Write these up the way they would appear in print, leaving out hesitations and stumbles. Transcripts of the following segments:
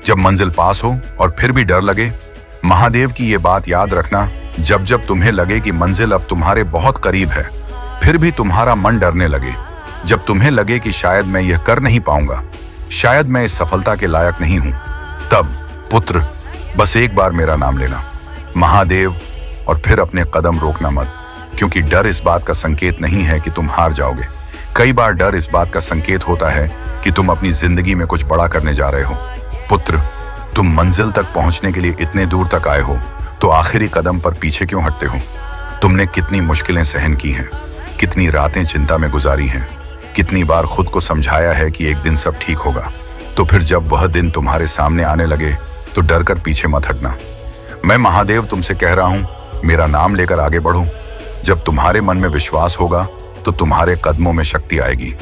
जब मंजिल पास हो और फिर भी डर लगे, महादेव की ये बात याद रखना, जब जब तुम्हें लगे कि मंजिल अब तुम्हारे बहुत करीब है, फिर भी तुम्हारा मन डरने लगे, जब तुम्हें लगे कि शायद मैं यह कर नहीं पाऊंगा, शायद मैं इस सफलता के लायक नहीं हूं, तब पुत्र बस एक बार मेरा नाम लेना, महादेव, और फिर अपने कदम रोकना मत, क्योंकि डर इस बात का संकेत नहीं है कि तुम हार जाओगे। कई बार डर इस बात का संकेत होता है कि तुम अपनी जिंदगी में कुछ बड़ा करने जा रहे हो। पुत्र, तुम मंजिल तक पहुंचने के लिए इतने दूर तक आए हो, तो आखिरी कदम पर पीछे क्यों हटते हो? तुमने कितनी मुश्किलें सहन की हैं, कितनी रातें चिंता में गुजारी हैं, कितनी बार खुद को समझाया है कि एक दिन सब ठीक होगा। तो फिर जब वह दिन तुम्हारे सामने आने लगे तो डर कर पीछे मत हटना। मैं महादेव तुमसे कह रहा हूं, मेरा नाम लेकर आगे बढ़ो। जब तुम्हारे मन में विश्वास होगा तो तुम्हारे कदमों में शक्ति आएगी।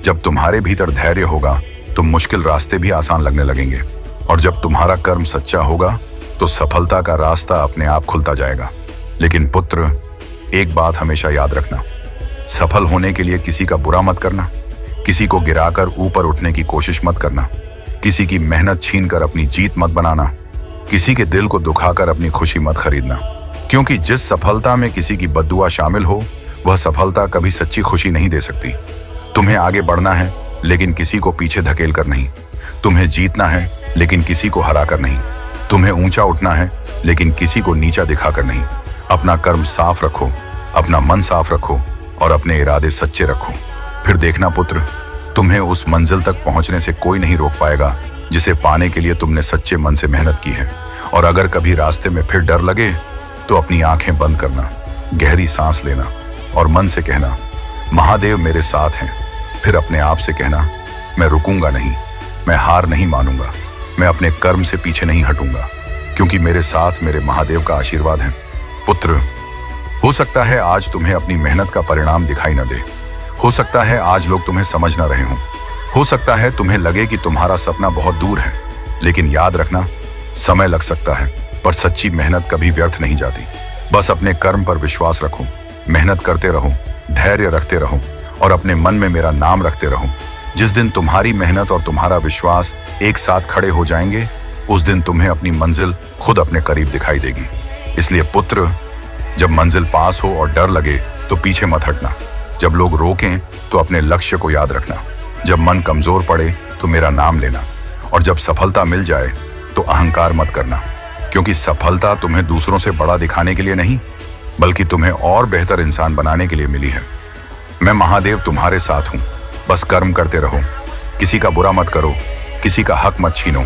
जब तुम्हारे भीतर धैर्य होगा तो मुश्किल रास्ते भी आसान लगने लगेंगे, और जब तुम्हारा कर्म सच्चा होगा तो सफलता का रास्ता अपने आप खुलता जाएगा। लेकिन पुत्र, एक बात हमेशा याद रखना, सफल होने के लिए किसी का बुरा मत करना, किसी को गिराकर ऊपर उठने की कोशिश मत करना, किसी की मेहनत छीनकर अपनी जीत मत बनाना, किसी के दिल को दुखाकर अपनी खुशी मत खरीदना। क्योंकि जिस सफलता में किसी की बद्दुआ शामिल हो, वह सफलता कभी सच्ची खुशी नहीं दे सकती। तुम्हें आगे बढ़ना है, लेकिन किसी को पीछे धकेल कर नहीं। तुम्हें जीतना है, लेकिन किसी को हरा कर नहीं। तुम्हें ऊंचा उठना है, लेकिन किसी को नीचा दिखाकर नहीं। अपना कर्म साफ रखो, अपना मन साफ रखो, और अपने इरादे सच्चे रखो। फिर देखना पुत्र, तुम्हें उस मंजिल तक पहुंचने से कोई नहीं रोक पाएगा जिसे पाने के लिए तुमने सच्चे मन से मेहनत की है। और अगर कभी रास्ते में फिर डर लगे तो अपनी आंखें बंद करना, गहरी सांस लेना और मन से कहना, महादेव मेरे साथ हैं। फिर अपने आप से कहना, मैं रुकूंगा नहीं, मैं हार नहीं मानूंगा, मैं अपने कर्म से पीछे नहीं हटूंगा, क्योंकि मेरे साथ मेरे महादेव का आशीर्वाद है। पुत्र, हो सकता है आज तुम्हें अपनी मेहनत का परिणाम दिखाई न दे, हो सकता है आज लोग तुम्हें समझ न रहे हों, हो सकता है तुम्हें लगे कि तुम्हारा सपना बहुत दूर है, लेकिन याद रखना, समय लग सकता है, पर सच्ची मेहनत कभी व्यर्थ नहीं जाती। बस अपने कर्म पर विश्वास रखो, मेहनत करते रहो, धैर्य रखते रहो, और अपने मन में मेरा नाम रखते रहो। जिस दिन तुम्हारी मेहनत और तुम्हारा विश्वास एक साथ खड़े हो जाएंगे, उस दिन तुम्हें अपनी मंजिल खुद अपने करीब दिखाई देगी। इसलिए पुत्र, जब मंजिल पास हो और डर लगे तो पीछे मत हटना। जब लोग रोकें तो अपने लक्ष्य को याद रखना। जब मन कमजोर पड़े तो मेरा नाम लेना, और जब सफलता मिल जाए तो अहंकार मत करना, क्योंकि सफलता तुम्हें दूसरों से बड़ा दिखाने के लिए नहीं, बल्कि तुम्हें और बेहतर इंसान बनाने के लिए मिली है। मैं महादेव तुम्हारे साथ हूं, बस कर्म करते रहो, किसी का बुरा मत करो, किसी का हक मत छीनो,